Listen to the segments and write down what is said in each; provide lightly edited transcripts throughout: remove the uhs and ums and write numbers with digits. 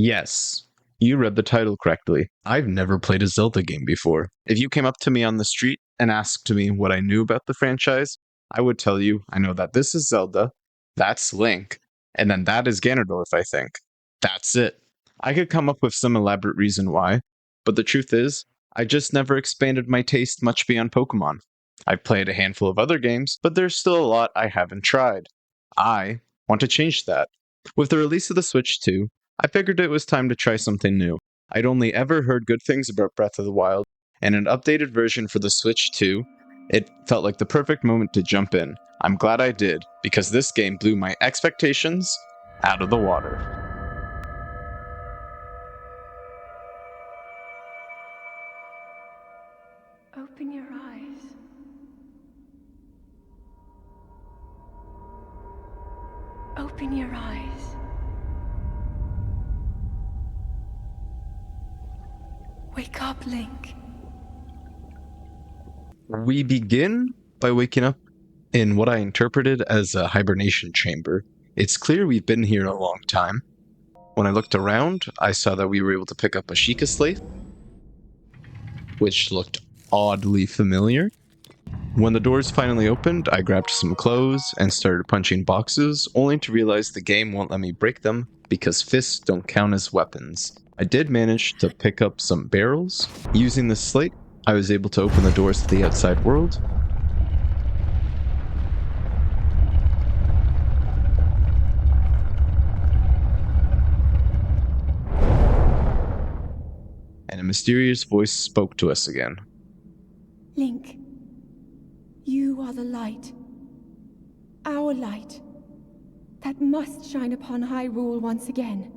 Yes, you read the title correctly. I've never played a Zelda game before. If you came up to me on the street and asked me what I knew about the franchise, I would tell you I know that this is Zelda, that's Link, and then that is Ganondorf, I think. That's it. I could come up with some elaborate reason why, but the truth is, I just never expanded my taste much beyond Pokemon. I've played a handful of other games, but there's still a lot I haven't tried. I want to change that. With the release of the Switch 2, I figured it was time to try something new. I'd only ever heard good things about Breath of the Wild, and an updated version for the Switch 2, it felt like the perfect moment to jump in. I'm glad I did, because this game blew my expectations out of the water. Open your eyes. Open your eyes. Wake up, Link. We begin by waking up in what I interpreted as a hibernation chamber. It's clear we've been here a long time. When I looked around, I saw that we were able to pick up a Sheikah slate, which looked oddly familiar. When the doors finally opened, I grabbed some clothes and started punching boxes, only to realize the game won't let me break them because fists don't count as weapons. I did manage to pick up some barrels. Using this slate, I was able to open the doors to the outside world. And a mysterious voice spoke to us again. Link, you are the light. Our light. That must shine upon Hyrule once again.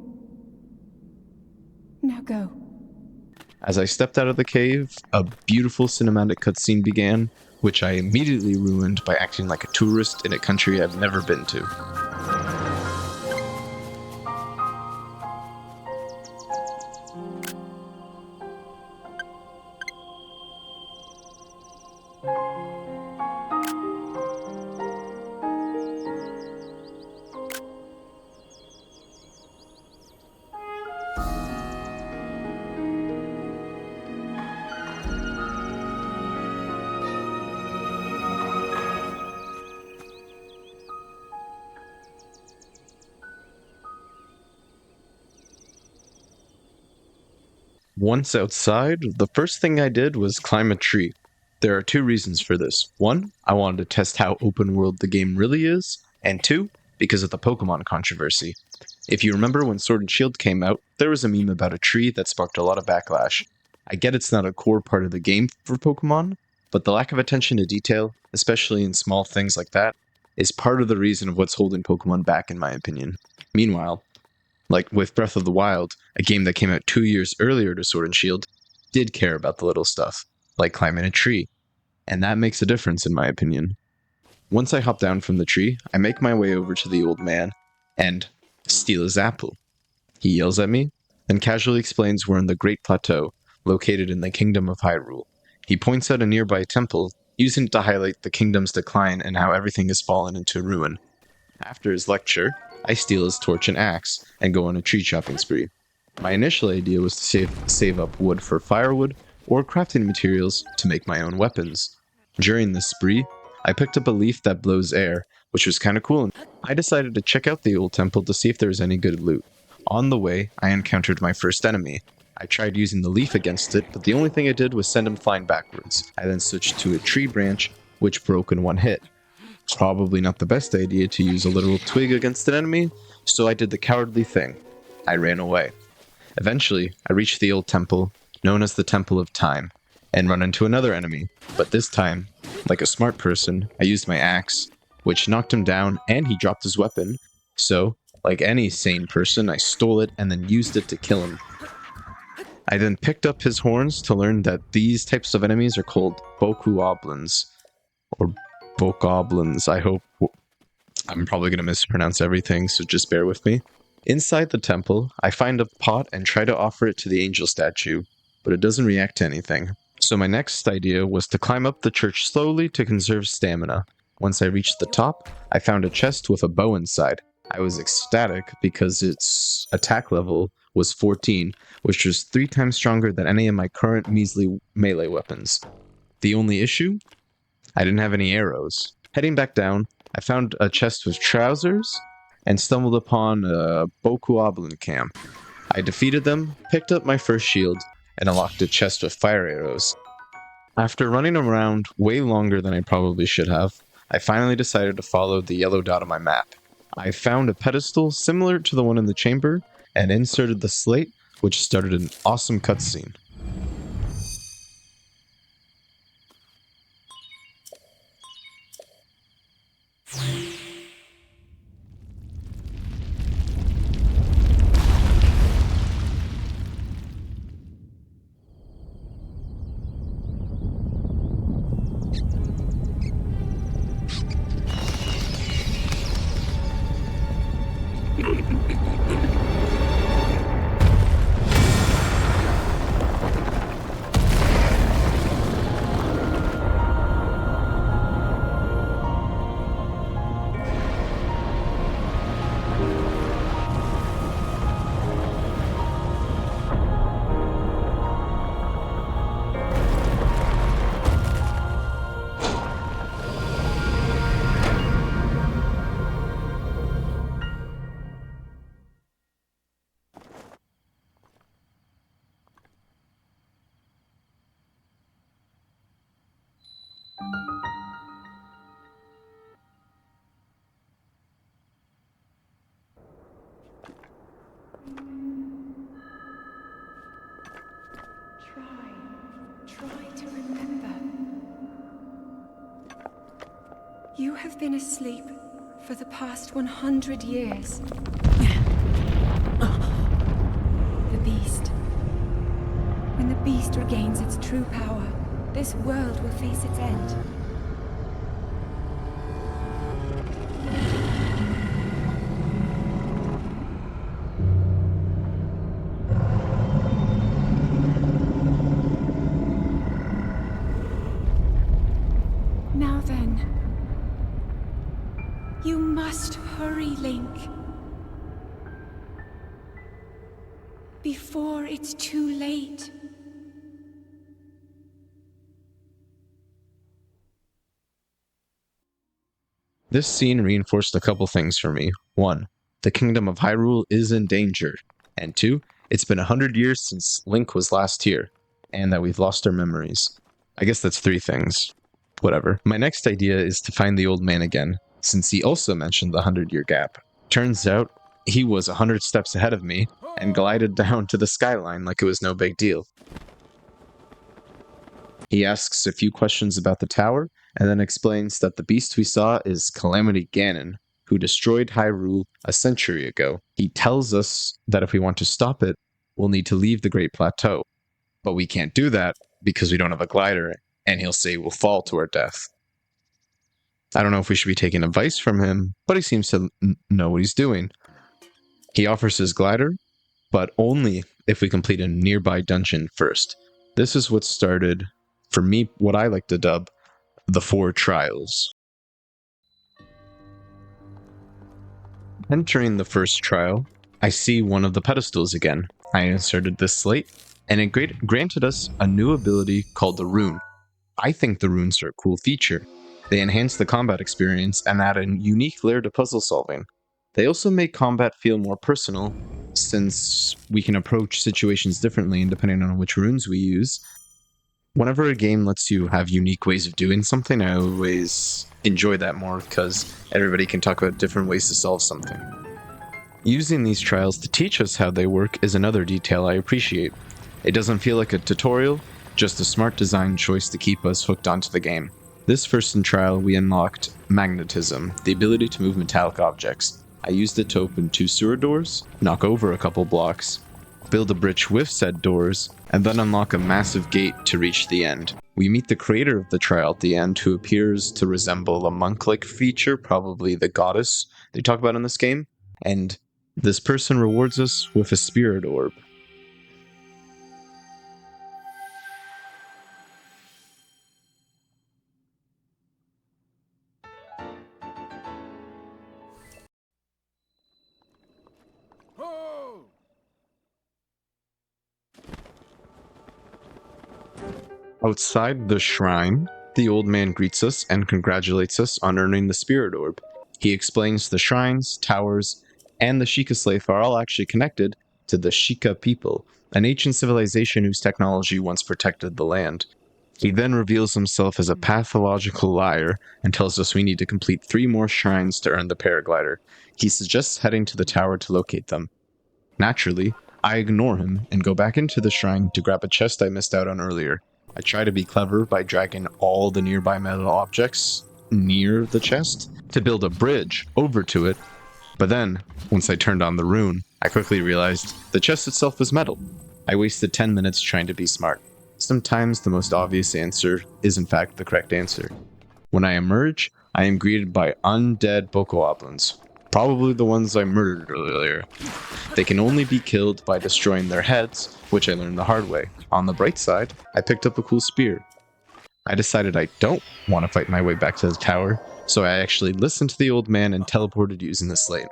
Now go. As I stepped out of the cave, a beautiful cinematic cutscene began, which I immediately ruined by acting like a tourist in a country I've never been to. Once outside, the first thing I did was climb a tree. There are two reasons for this. One, I wanted to test how open world the game really is, and two, because of the Pokemon controversy. If you remember when Sword and Shield came out, there was a meme about a tree that sparked a lot of backlash. I get it's not a core part of the game for Pokemon, but the lack of attention to detail, especially in small things like that, is part of the reason of what's holding Pokemon back in my opinion. Meanwhile, like with Breath of the Wild, a game that came out 2 years earlier to Sword and Shield, did care about the little stuff, like climbing a tree. And that makes a difference in my opinion. Once I hop down from the tree, I make my way over to the old man and steal his apple. He yells at me, then casually explains we're in the Great Plateau, located in the Kingdom of Hyrule. He points out a nearby temple, using it to highlight the kingdom's decline and how everything has fallen into ruin. After his lecture, I steal his torch and axe, and go on a tree chopping spree. My initial idea was to save up wood for firewood, or crafting materials to make my own weapons. During this spree, I picked up a leaf that blows air, which was kinda cool. I decided to check out the old temple to see if there was any good loot. On the way, I encountered my first enemy. I tried using the leaf against it, but the only thing it did was send him flying backwards. I then switched to a tree branch, which broke in one hit. Probably not the best idea to use a literal twig against an enemy, so I did the cowardly thing. I ran away. Eventually, I reached the old temple, known as the Temple of Time, and run into another enemy. But this time, like a smart person, I used my axe, which knocked him down and he dropped his weapon. So, like any sane person, I stole it and then used it to kill him. I then picked up his horns to learn that these types of enemies are called Bokoblins, or Bokoblins, I hope. I'm probably going to mispronounce everything, so just bear with me. Inside the temple, I find a pot and try to offer it to the angel statue, but it doesn't react to anything. So my next idea was to climb up the church slowly to conserve stamina. Once I reached the top, I found a chest with a bow inside. I was ecstatic because its attack level was 14, which was 3 times stronger than any of my current measly melee weapons. The only issue? I didn't have any arrows. Heading back down, I found a chest with trousers and stumbled upon a BucketbutOrgange. I defeated them, picked up my first shield, and unlocked a chest with fire arrows. After running around way longer than I probably should have, I finally decided to follow the yellow dot on my map. I found a pedestal similar to the one in the chamber and inserted the slate, which started an awesome cutscene. Try to remember. You have been asleep for the past 100 years. The beast. When the beast regains its true power, this world will face its end. Now then, you must hurry, Link. Before it's too late. This scene reinforced a couple things for me. 1. The Kingdom of Hyrule is in danger. And 2. It's been 100 years since Link was last here, and that we've lost our memories. I guess that's 3 things. Whatever. My next idea is to find the old man again, since he also mentioned the 100-year gap. Turns out, he was 100 steps ahead of me, and glided down to the skyline like it was no big deal. He asks a few questions about the tower, and then explains that the beast we saw is Calamity Ganon, who destroyed Hyrule a century ago. He tells us that if we want to stop it, we'll need to leave the Great Plateau. But we can't do that because we don't have a glider, and he'll say we'll fall to our death. I don't know if we should be taking advice from him, but he seems to know what he's doing. He offers his glider, but only if we complete a nearby dungeon first. This is what started, for me, what I like to dub the 4 trials. Entering the first trial, I see one of the pedestals again. I inserted this slate, and it granted us a new ability called the rune. I think the runes are a cool feature. They enhance the combat experience and add a unique layer to puzzle solving. They also make combat feel more personal, since we can approach situations differently depending on which runes we use. Whenever a game lets you have unique ways of doing something, I always enjoy that more because everybody can talk about different ways to solve something. Using these trials to teach us how they work is another detail I appreciate. It doesn't feel like a tutorial, just a smart design choice to keep us hooked onto the game. This first trial, we unlocked magnetism, the ability to move metallic objects. I used it to open 2 sewer doors, knock over a couple blocks, build a bridge with said doors, and then unlock a massive gate to reach the end. We meet the creator of the trial at the end, who appears to resemble a monk-like feature, probably the goddess they talk about in this game, and this person rewards us with a spirit orb. Outside the shrine, the old man greets us and congratulates us on earning the spirit orb. He explains the shrines, towers, and the Sheikah Slave are all actually connected to the Sheikah people, an ancient civilization whose technology once protected the land. He then reveals himself as a pathological liar and tells us we need to complete 3 more shrines to earn the paraglider. He suggests heading to the tower to locate them. Naturally, I ignore him and go back into the shrine to grab a chest I missed out on earlier. I try to be clever by dragging all the nearby metal objects near the chest to build a bridge over to it, but then, once I turned on the rune, I quickly realized the chest itself was metal. I wasted 10 minutes trying to be smart. Sometimes the most obvious answer is in fact the correct answer. When I emerge, I am greeted by undead bokoblins, probably the ones I murdered earlier. They can only be killed by destroying their heads, which I learned the hard way. On the bright side, I picked up a cool spear. I decided I don't want to fight my way back to the tower, so I actually listened to the old man and teleported using the slate.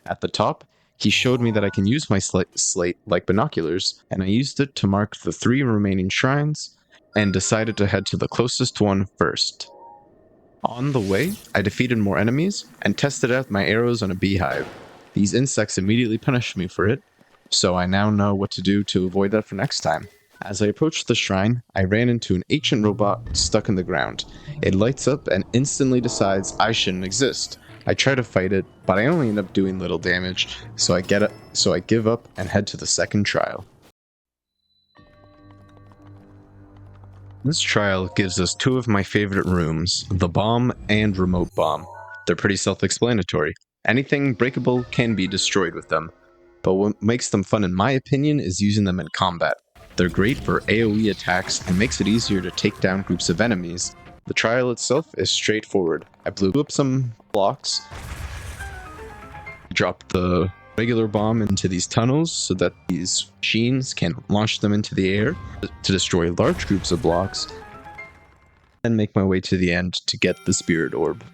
At the top, he showed me that I can use my slate like binoculars, and I used it to mark the 3 remaining shrines, and decided to head to the closest one first. On the way, I defeated more enemies, and tested out my arrows on a beehive. These insects immediately punished me for it, so I now know what to do to avoid that for next time. As I approached the shrine, I ran into an ancient robot stuck in the ground. It lights up and instantly decides I shouldn't exist. I try to fight it, but I only end up doing little damage, so I give up and head to the second trial. This trial gives us 2 of my favorite rooms, the bomb and remote bomb. They're pretty self-explanatory. Anything breakable can be destroyed with them, but what makes them fun in my opinion is using them in combat. They're great for AoE attacks and makes it easier to take down groups of enemies. The trial itself is straightforward. I blew up some blocks, dropped the regular bomb into these tunnels so that these machines can launch them into the air to destroy large groups of blocks, and make my way to the end to get the spirit orb.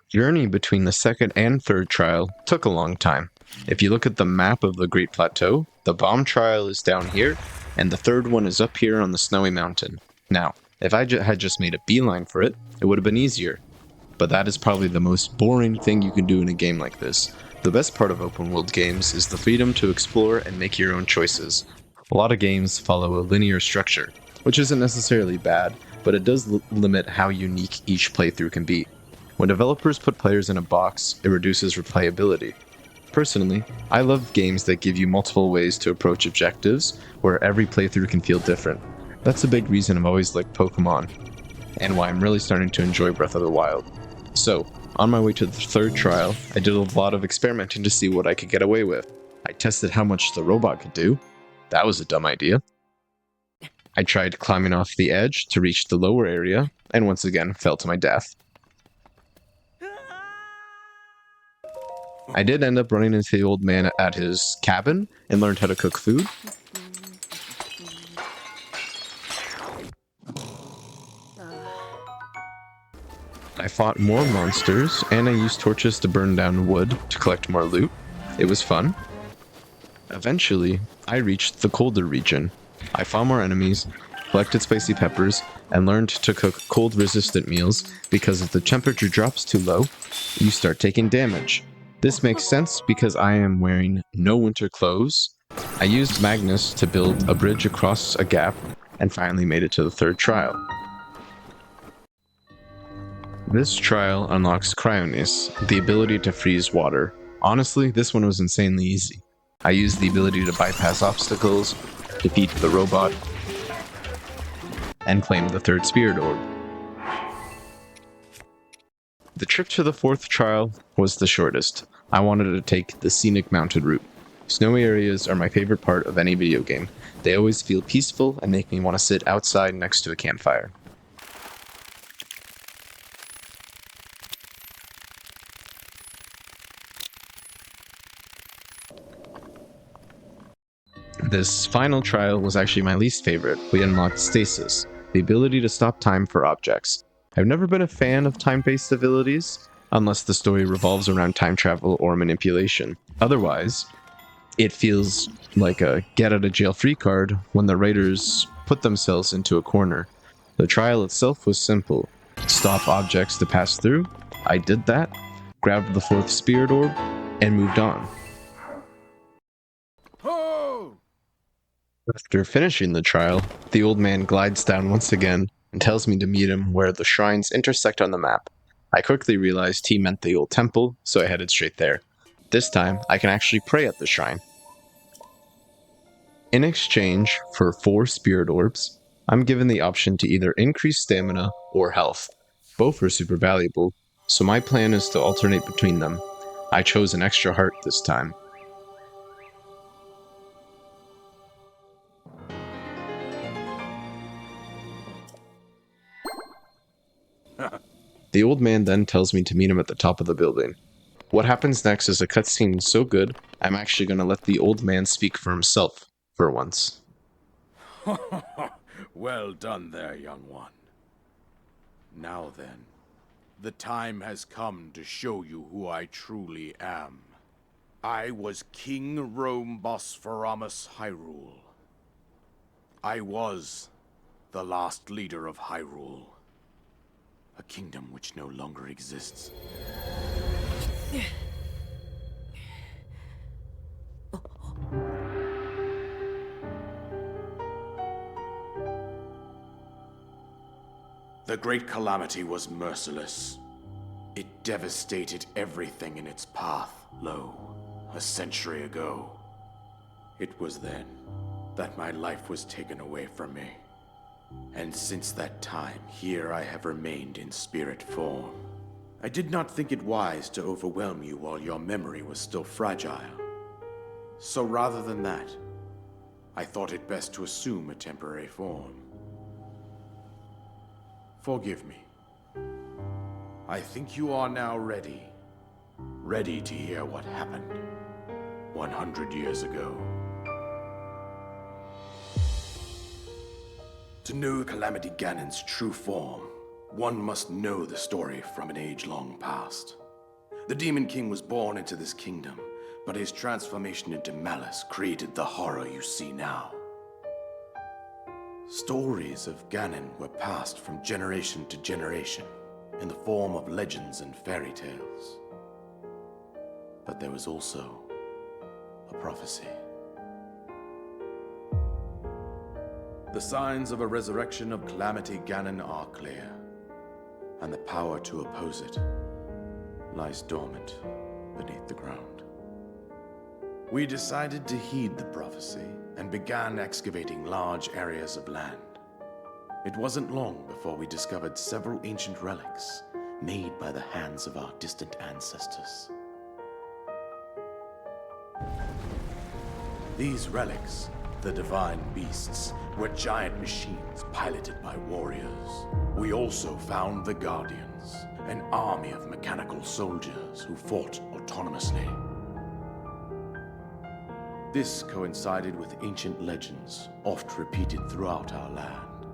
Journey between the second and third trial took a long time. If you look at the map of the Great Plateau, the bomb trial is down here, and the third one is up here on the snowy mountain. Now, if I had just made a beeline for it, it would have been easier. But that is probably the most boring thing you can do in a game like this. The best part of open world games is the freedom to explore and make your own choices. A lot of games follow a linear structure, which isn't necessarily bad, but it does limit how unique each playthrough can be. When developers put players in a box, it reduces replayability. Personally, I love games that give you multiple ways to approach objectives, where every playthrough can feel different. That's a big reason I've always liked Pokemon, and why I'm really starting to enjoy Breath of the Wild. So, on my way to the third trial, I did a lot of experimenting to see what I could get away with. I tested how much the robot could do. That was a dumb idea. I tried climbing off the edge to reach the lower area, and once again fell to my death. I did end up running into the old man at his cabin and learned how to cook food. I fought more monsters, and I used torches to burn down wood to collect more loot. It was fun. Eventually, I reached the colder region. I found more enemies, collected spicy peppers, and learned to cook cold-resistant meals because if the temperature drops too low, you start taking damage. This makes sense because I am wearing no winter clothes. I used Magnus to build a bridge across a gap, and finally made it to the third trial. This trial unlocks Cryonis, the ability to freeze water. Honestly, this one was insanely easy. I used the ability to bypass obstacles, defeat the robot, and claim the third spirit orb. The trip to the fourth trial was the shortest. I wanted to take the scenic mountain route. Snowy areas are my favorite part of any video game. They always feel peaceful and make me want to sit outside next to a campfire. This final trial was actually my least favorite. We unlocked Stasis. the ability to stop time for objects. I've never been a fan of time-based abilities, unless the story revolves around time travel or manipulation. Otherwise, it feels like a get-out-of-jail-free card when the writers put themselves into a corner. The trial itself was simple. Stop objects to pass through. I did that, grabbed the fourth spirit orb, and moved on. After finishing the trial, the old man glides down once again and tells me to meet him where the shrines intersect on the map. I quickly realized he meant the old temple, so I headed straight there. This time, I can actually pray at the shrine. In exchange for 4 spirit orbs, I'm given the option to either increase stamina or health. Both are super valuable, so my plan is to alternate between them. I chose an extra heart this time. The old man then tells me to meet him at the top of the building. What happens next is a cutscene so good, I'm actually going to let the old man speak for himself, for once. Well done there, young one. Now then, the time has come to show you who I truly am. I was King Rome Bosphoramos Hyrule. I was the last leader of Hyrule. A kingdom which no longer exists. The Great Calamity was merciless. It devastated everything in its path, a century ago. It was then that my life was taken away from me. And since that time, here I have remained in spirit form. I did not think it wise to overwhelm you while your memory was still fragile. So rather than that, I thought it best to assume a temporary form. Forgive me. I think you are now ready. Ready to hear what happened 100 years ago. To know Calamity Ganon's true form, one must know the story from an age long past. The Demon King was born into this kingdom, but his transformation into malice created the horror you see now. Stories of Ganon were passed from generation to generation in the form of legends and fairy tales. But there was also a prophecy. The signs of a resurrection of Calamity Ganon are clear, and the power to oppose it lies dormant beneath the ground. We decided to heed the prophecy and began excavating large areas of land. It wasn't long before we discovered several ancient relics made by the hands of our distant ancestors. These relics, the divine beasts, were giant machines piloted by warriors. We also found the Guardians, an army of mechanical soldiers who fought autonomously. This coincided with ancient legends, oft repeated throughout our land.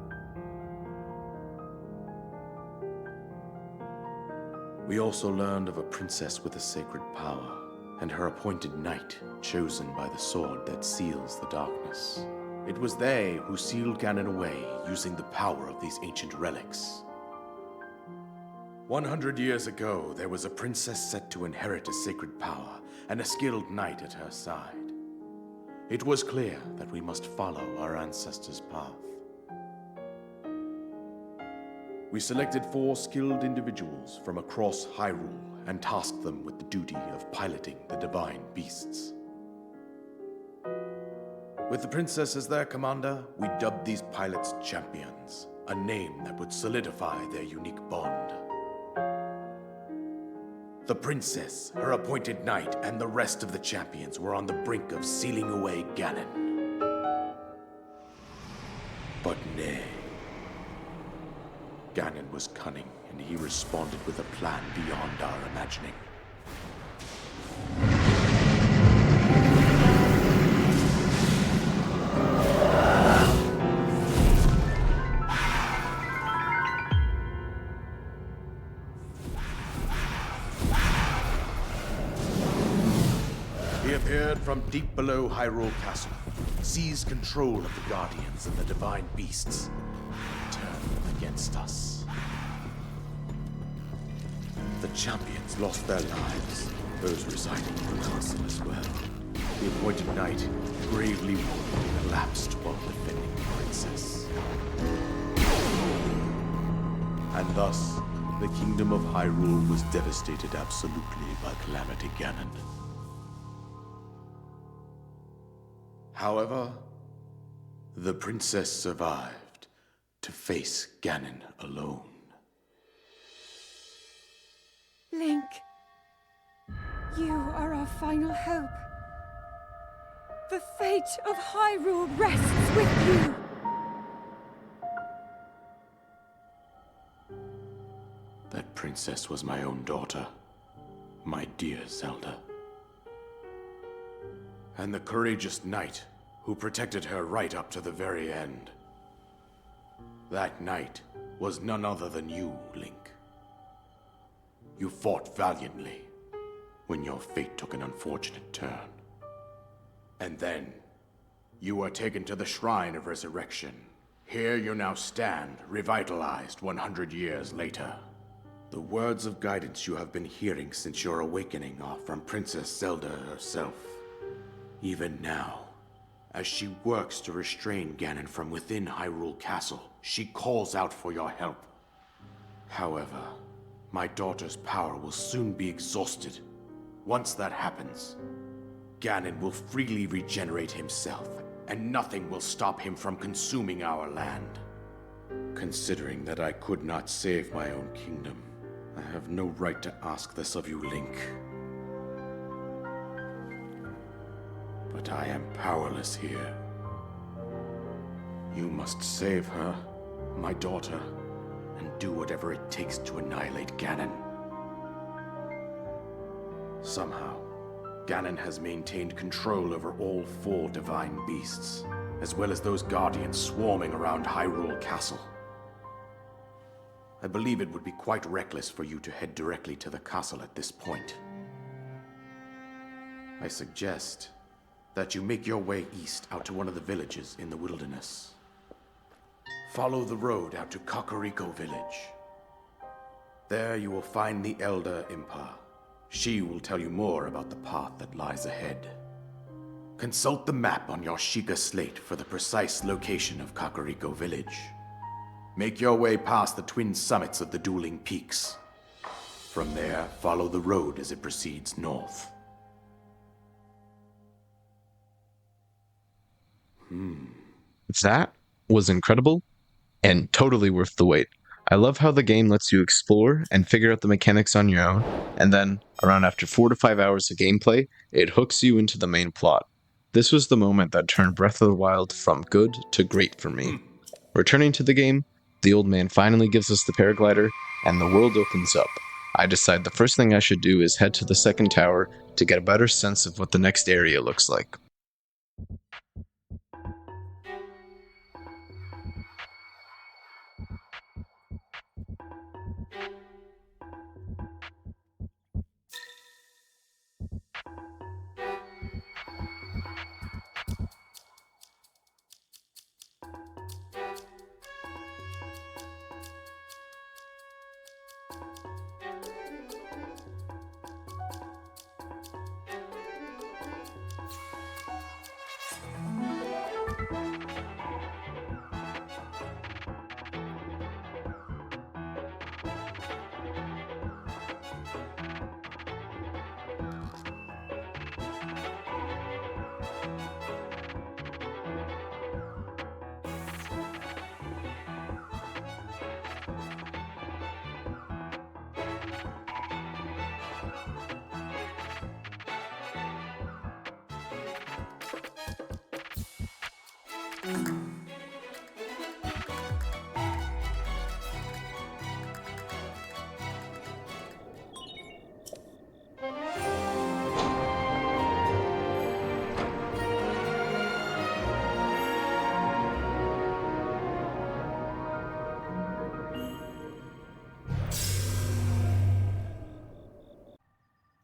We also learned of a princess with a sacred power, and her appointed knight, chosen by the sword that seals the darkness. It was they who sealed Ganon away using the power of these ancient relics. 100 years ago, there was a princess set to inherit a sacred power and a skilled knight at her side. It was clear that we must follow our ancestors' path. We selected 4 skilled individuals from across Hyrule and tasked them with the duty of piloting the divine beasts. With the princess as their commander, we dubbed these pilots champions, a name that would solidify their unique bond. The princess, her appointed knight, and the rest of the champions were on the brink of sealing away Ganon. But nay. Ganon was cunning, and he responded with a plan beyond our imagining. appeared from deep below Hyrule Castle, seized control of the Guardians and the Divine Beasts, and turned them against us. The champions lost their lives, those residing in the castle as well. The appointed knight, bravely wounded, collapsed while defending the princess. And thus, the kingdom of Hyrule was devastated absolutely by Calamity Ganon. However, the princess survived to face Ganon alone. Link, you are our final hope. The fate of Hyrule rests with you. That princess was my own daughter, my dear Zelda. And the courageous knight who protected her right up to the very end. That knight was none other than you, Link. You fought valiantly when your fate took an unfortunate turn. And then, you were taken to the Shrine of Resurrection. Here you now stand, revitalized 100 years later. The words of guidance you have been hearing since your awakening are from Princess Zelda herself. Even now, as she works to restrain Ganon from within Hyrule Castle, she calls out for your help. However, my daughter's power will soon be exhausted. Once that happens, Ganon will freely regenerate himself, and nothing will stop him from consuming our land. Considering that I could not save my own kingdom, I have no right to ask this of you, Link. But I am powerless here. You must save her, my daughter, and do whatever it takes to annihilate Ganon. Somehow, Ganon has maintained control over all 4 divine beasts, as well as those guardians swarming around Hyrule Castle. I believe it would be quite reckless for you to head directly to the castle at this point. I suggest that you make your way east out to one of the villages in the wilderness. Follow the road out to Kakariko Village. There you will find the Elder Impa. She will tell you more about the path that lies ahead. Consult the map on your Sheikah slate for the precise location of Kakariko Village. Make your way past the twin summits of the dueling peaks. From there, follow the road as it proceeds north. That was incredible and totally worth the wait. I love how the game lets you explore and figure out the mechanics on your own, and then, around after 4 to 5 hours of gameplay, it hooks you into the main plot. This was the moment that turned Breath of the Wild from good to great for me. Returning to the game, the old man finally gives us the paraglider, and the world opens up. I decide the first thing I should do is head to the second tower to get a better sense of what the next area looks like.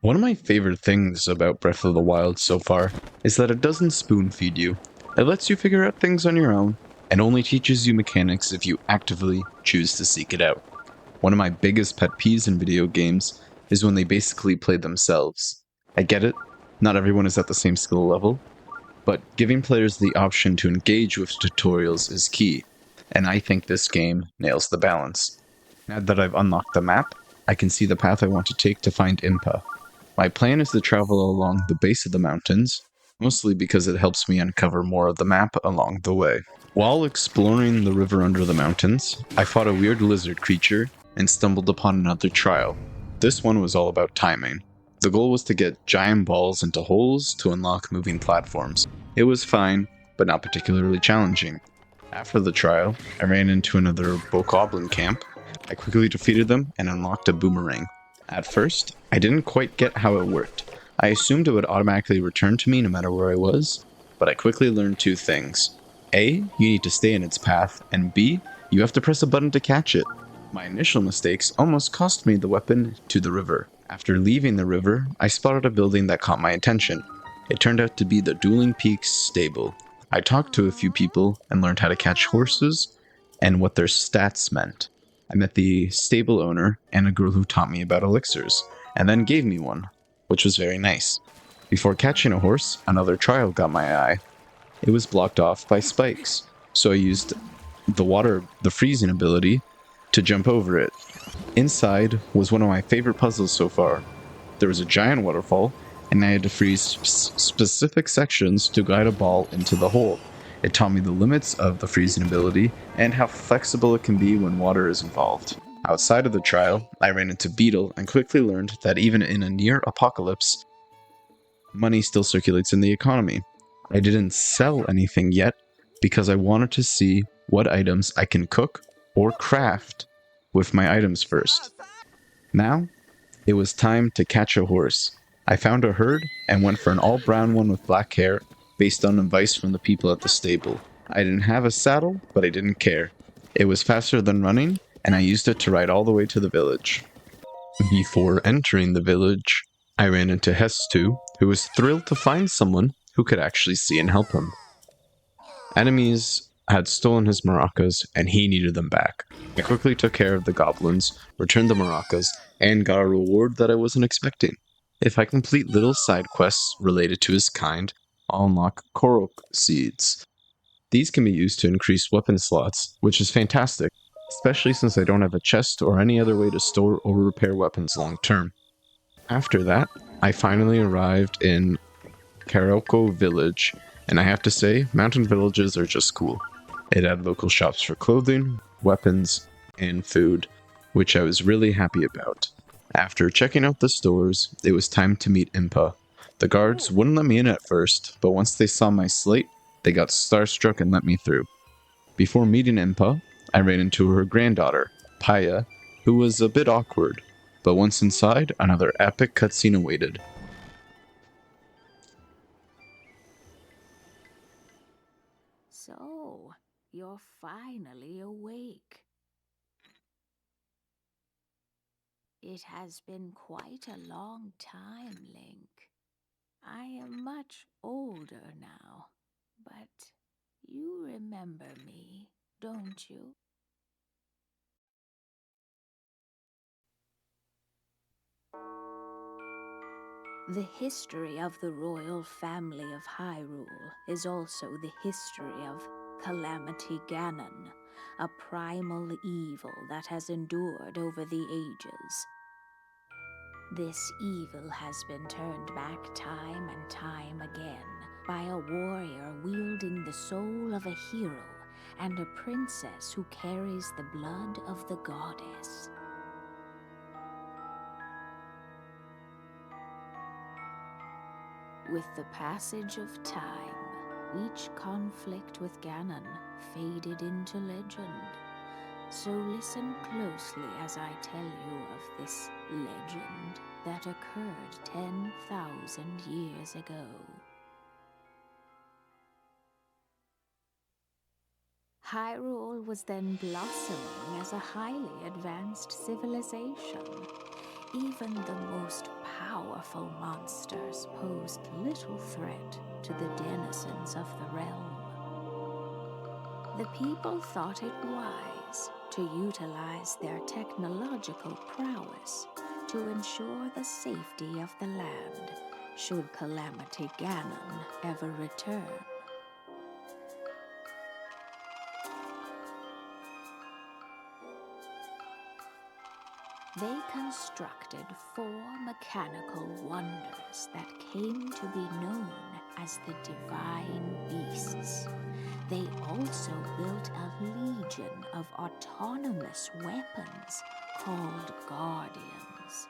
One of my favorite things about Breath of the Wild so far is that it doesn't spoon feed you. It lets you figure out things on your own, and only teaches you mechanics if you actively choose to seek it out. One of my biggest pet peeves in video games is when they basically play themselves. I get it, not everyone is at the same skill level, but giving players the option to engage with tutorials is key, and I think this game nails the balance. Now that I've unlocked the map, I can see the path I want to take to find Impa. My plan is to travel along the base of the mountains, mostly because it helps me uncover more of the map along the way. While exploring the river under the mountains, I fought a weird lizard creature and stumbled upon another trial. This one was all about timing. The goal was to get giant balls into holes to unlock moving platforms. It was fine, but not particularly challenging. After the trial, I ran into another bokoblin camp. I quickly defeated them and unlocked a boomerang. At first, I didn't quite get how it worked. I assumed it would automatically return to me no matter where I was, but I quickly learned two things. A, you need to stay in its path, and B, you have to press a button to catch it. My initial mistakes almost cost me the weapon to the river. After leaving the river, I spotted a building that caught my attention. It turned out to be the Dueling Peaks stable. I talked to a few people and learned how to catch horses and what their stats meant. I met the stable owner and a girl who taught me about elixirs, and then gave me one, which was very nice. Before catching a horse, another trial got my eye. It was blocked off by spikes, so I used the freezing ability, to jump over it. Inside was one of my favorite puzzles so far. There was a giant waterfall, and I had to freeze specific sections to guide a ball into the hole. It taught me the limits of the freezing ability and how flexible it can be when water is involved. Outside of the trial, I ran into Beetle and quickly learned that even in a near apocalypse, money still circulates in the economy. I didn't sell anything yet because I wanted to see what items I can cook or craft with my items first. Now, it was time to catch a horse. I found a herd and went for an all brown one with black hair based on advice from the people at the stable. I didn't have a saddle, but I didn't care. It was faster than running, and I used it to ride all the way to the village. Before entering the village, I ran into Hestu, who was thrilled to find someone who could actually see and help him. Enemies had stolen his maracas, and he needed them back. I quickly took care of the goblins, returned the maracas, and got a reward that I wasn't expecting. If I complete little side quests related to his kind, I'll unlock Korok seeds. These can be used to increase weapon slots, which is fantastic, especially since I don't have a chest or any other way to store or repair weapons long term. After that, I finally arrived in Karoko Village, and I have to say, mountain villages are just cool. It had local shops for clothing, weapons, and food, which I was really happy about. After checking out the stores, it was time to meet Impa. The guards wouldn't let me in at first, but once they saw my slate, they got starstruck and let me through. Before meeting Impa, I ran into her granddaughter, Paya, who was a bit awkward, but once inside, another epic cutscene awaited. So, you're finally awake. It has been quite a long time, Link. I am much older now, but you remember me, don't you? The history of the royal family of Hyrule is also the history of Calamity Ganon, a primal evil that has endured over the ages. This evil has been turned back time and time again by a warrior wielding the soul of a hero and a princess who carries the blood of the goddess. With the passage of time, each conflict with Ganon faded into legend. So listen closely as I tell you of this legend that occurred 10,000 years ago. Hyrule was then blossoming as a highly advanced civilization. Even the most powerful monsters posed little threat to the denizens of the realm. The people thought it wise to utilize their technological prowess to ensure the safety of the land should Calamity Ganon ever return. They constructed 4 mechanical wonders that came to be known as the Divine Beasts. They also built a legion of autonomous weapons called Guardians.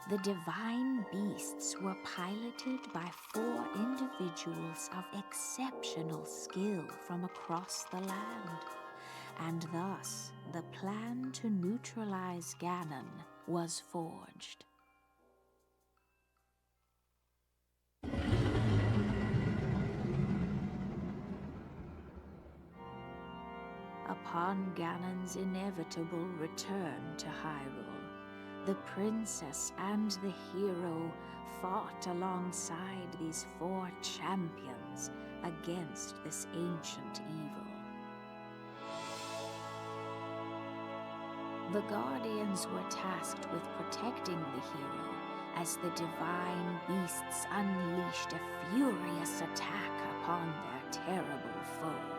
The Divine Beasts were piloted by 4 individuals of exceptional skill from across the land. And thus, the plan to neutralize Ganon was forged. Upon Ganon's inevitable return to Hyrule, the princess and the hero fought alongside these 4 champions against this ancient evil. The Guardians were tasked with protecting the hero as the Divine Beasts unleashed a furious attack upon their terrible foe.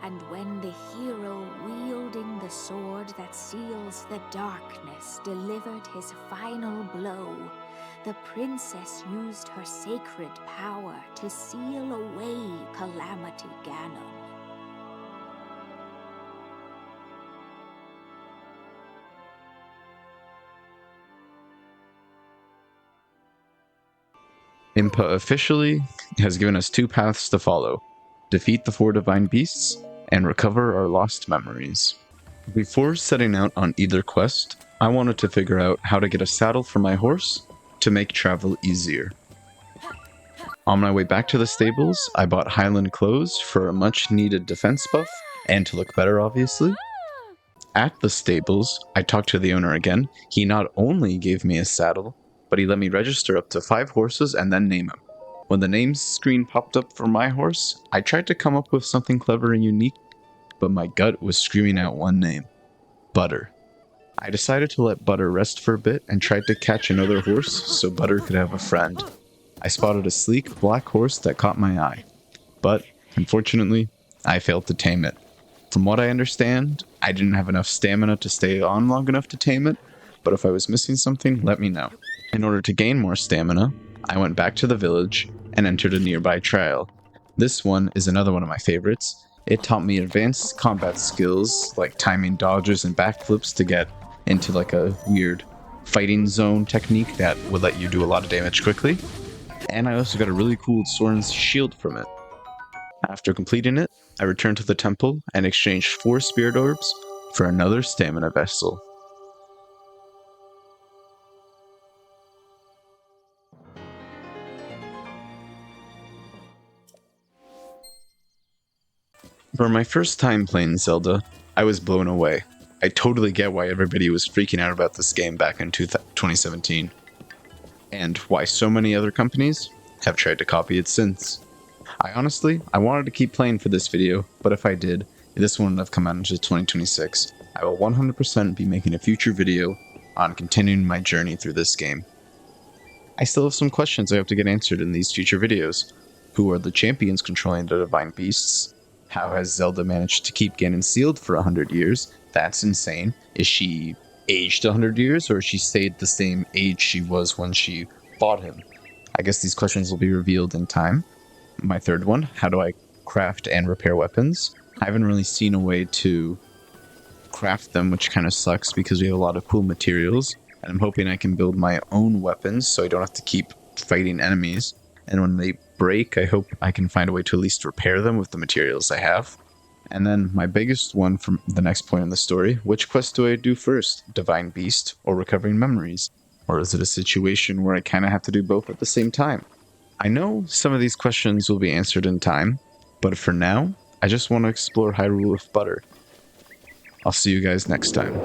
And when the hero wielding the sword that seals the darkness delivered his final blow, the princess used her sacred power to seal away Calamity Ganon. Impa officially has given us 2 paths to follow: defeat the 4 divine beasts and recover our lost memories. Before setting out on either quest, I wanted to figure out how to get a saddle for my horse to make travel easier. On my way back to the stables, I bought Highland clothes for a much needed defense buff and to look better, obviously. At the stables, I talked to the owner again. He not only gave me a saddle, but he let me register up to 5 horses and then name them. When the names screen popped up for my horse, I tried to come up with something clever and unique, but my gut was screaming out one name: Butter. I decided to let Butter rest for a bit and tried to catch another horse so Butter could have a friend. I spotted a sleek black horse that caught my eye, but unfortunately, I failed to tame it. From what I understand, I didn't have enough stamina to stay on long enough to tame it, but if I was missing something, let me know. In order to gain more stamina, I went back to the village and entered a nearby trial. This one is another one of my favorites. It taught me advanced combat skills like timing dodges and backflips to get into like a weird fighting zone technique that would let you do a lot of damage quickly. And I also got a really cool sword and shield from it. After completing it, I returned to the temple and exchanged 4 spirit orbs for another stamina vessel. For my first time playing Zelda, I was blown away. I totally get why everybody was freaking out about this game back in 2017, and why so many other companies have tried to copy it since. I wanted to keep playing for this video, but if I did, this wouldn't have come out until 2026. I will 100% be making a future video on continuing my journey through this game. I still have some questions I have to get answered in these future videos. Who are the champions controlling the Divine Beasts? How has Zelda managed to keep Ganon sealed for 100 years? That's insane. Is she aged 100 years, or has she stayed the same age she was when she fought him? I guess these questions will be revealed in time. My third one, how do I craft and repair weapons? I haven't really seen a way to craft them, which kind of sucks because we have a lot of cool materials. And I'm hoping I can build my own weapons so I don't have to keep fighting enemies. And when they break, I hope I can find a way to at least repair them with the materials I have. And then my biggest one from the next point in the story, which quest do I do first? Divine Beast or Recovering Memories? Or is it a situation where I kind of have to do both at the same time? I know some of these questions will be answered in time, but for now, I just want to explore Hyrule with Butter. I'll see you guys next time.